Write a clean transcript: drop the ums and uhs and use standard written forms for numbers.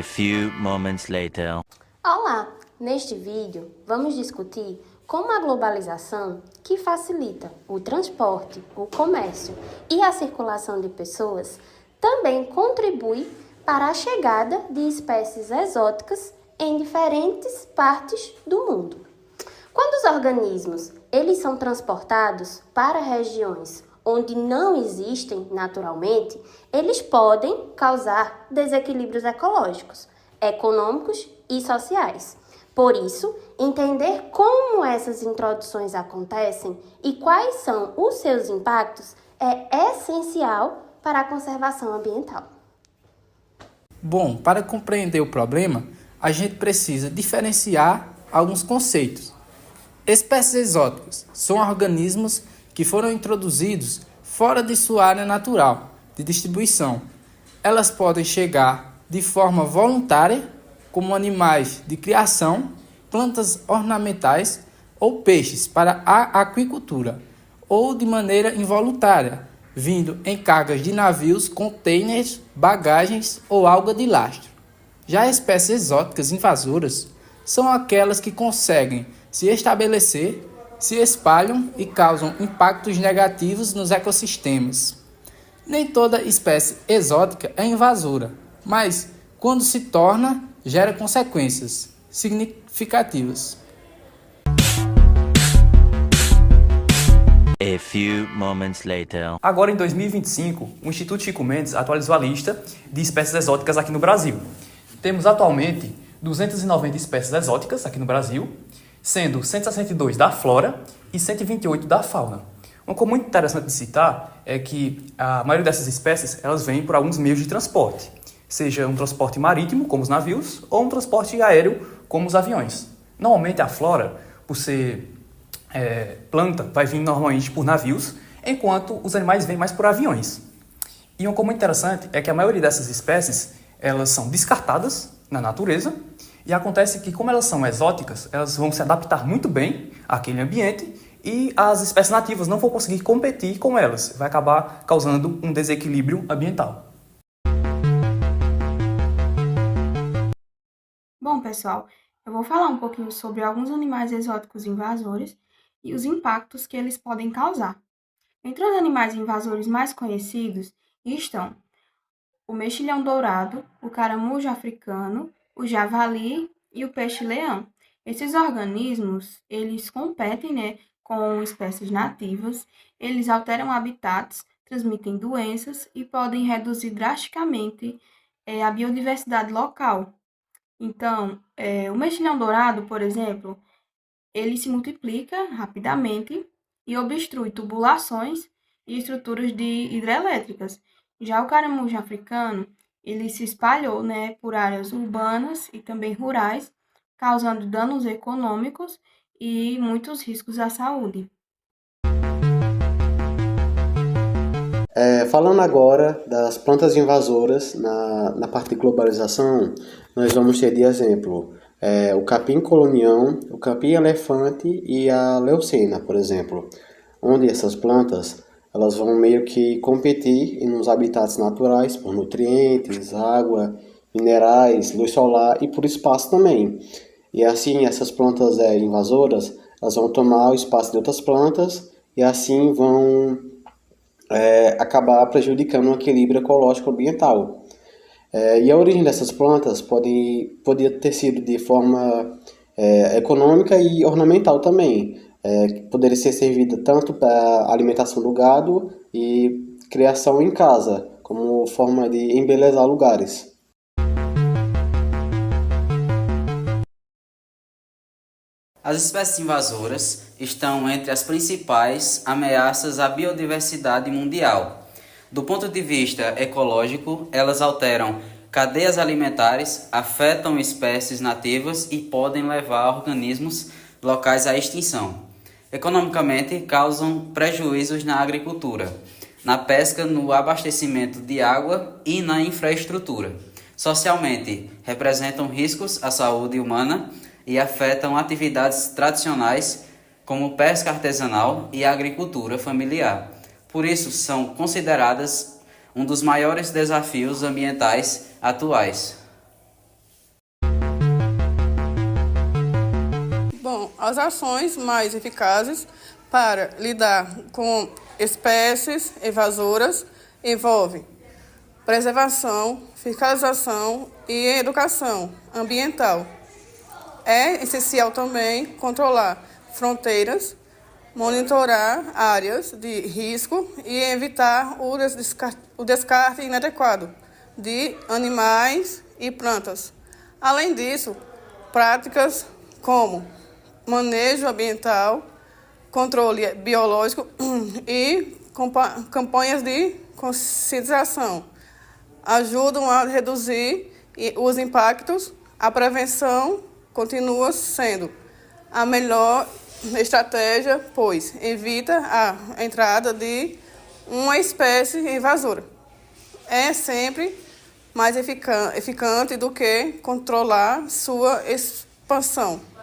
few moments later. Olá! Neste vídeo, vamos discutir como a globalização, que facilita o transporte, o comércio e a circulação de pessoas, também contribui para a chegada de espécies exóticas em diferentes partes do mundo. Quando os organismos eles são transportados para regiões onde não existem naturalmente, eles podem causar desequilíbrios ecológicos, econômicos e sociais. Por isso, entender como essas introduções acontecem e quais são os seus impactos é essencial para a conservação ambiental. Bom, para compreender o problema, a gente precisa diferenciar alguns conceitos. Espécies exóticas são organismos que foram introduzidos fora de sua área natural de distribuição. Elas podem chegar de forma voluntária, como animais de criação, plantas ornamentais ou peixes para a aquicultura, ou de maneira involuntária, vindo em cargas de navios, containers, bagagens ou alga de lastro. Já espécies exóticas invasoras são aquelas que conseguem se estabelecer, se espalham e causam impactos negativos nos ecossistemas. Nem toda espécie exótica é invasora, mas quando se torna, gera consequências significativas. A few moments later. Agora, em 2025, o Instituto Chico Mendes atualizou a lista de espécies exóticas aqui no Brasil. Temos atualmente 290 espécies exóticas aqui no Brasil, sendo 162 da flora e 128 da fauna. Uma coisa muito interessante de citar é que a maioria dessas espécies elas vêm por alguns meios de transporte, seja um transporte marítimo, como os navios, ou um transporte aéreo, como os aviões. Normalmente a flora, por ser planta, vai vir normalmente por navios, enquanto os animais vêm mais por aviões. E uma coisa muito interessante é que a maioria dessas espécies elas são descartadas na natureza e acontece que, como elas são exóticas, elas vão se adaptar muito bem àquele ambiente e as espécies nativas não vão conseguir competir com elas. Vai acabar causando um desequilíbrio ambiental. Bom, pessoal, eu vou falar um pouquinho sobre alguns animais exóticos invasores e os impactos que eles podem causar. Entre os animais invasores mais conhecidos estão o mexilhão dourado, o caramujo africano, o javali e o peixe-leão. Esses organismos, eles competem, com espécies nativas, eles alteram habitats, transmitem doenças e podem reduzir drasticamente a biodiversidade local. Então, o mexilhão dourado, por exemplo, ele se multiplica rapidamente e obstrui tubulações e estruturas hidrelétricas. Já o caramujo africano, ele se espalhou, por áreas urbanas e também rurais, causando danos econômicos e muitos riscos à saúde. Falando agora das plantas invasoras na parte de globalização, nós vamos ter de exemplo o capim colonião, o capim-elefante e a leucena, por exemplo, onde essas plantas elas vão meio que competir nos habitats naturais por nutrientes, água, minerais, luz solar e por espaço também. E assim essas plantas invasoras elas vão tomar o espaço de outras plantas e assim vão acabar prejudicando o equilíbrio ecológico ambiental. E a origem dessas plantas podia ter sido de forma econômica e ornamental também. Poderia ser servida tanto para alimentação do gado e criação em casa, como forma de embelezar lugares. As espécies invasoras estão entre as principais ameaças à biodiversidade mundial. Do ponto de vista ecológico, elas alteram cadeias alimentares, afetam espécies nativas e podem levar organismos locais à extinção. Economicamente, causam prejuízos na agricultura, na pesca, no abastecimento de água e na infraestrutura. Socialmente, representam riscos à saúde humana e afetam atividades tradicionais como pesca artesanal e agricultura familiar. Por isso, são consideradas um dos maiores desafios ambientais atuais. as ações mais eficazes para lidar com espécies invasoras envolvem preservação, fiscalização e educação ambiental. É essencial também controlar fronteiras, monitorar áreas de risco e evitar o descarte inadequado de animais e plantas. Além disso, práticas como manejo ambiental, controle biológico e campanhas de conscientização ajudam a reduzir os impactos. A prevenção continua sendo a melhor estratégia, pois evita a entrada de uma espécie invasora. É sempre mais eficaz do que controlar sua expansão.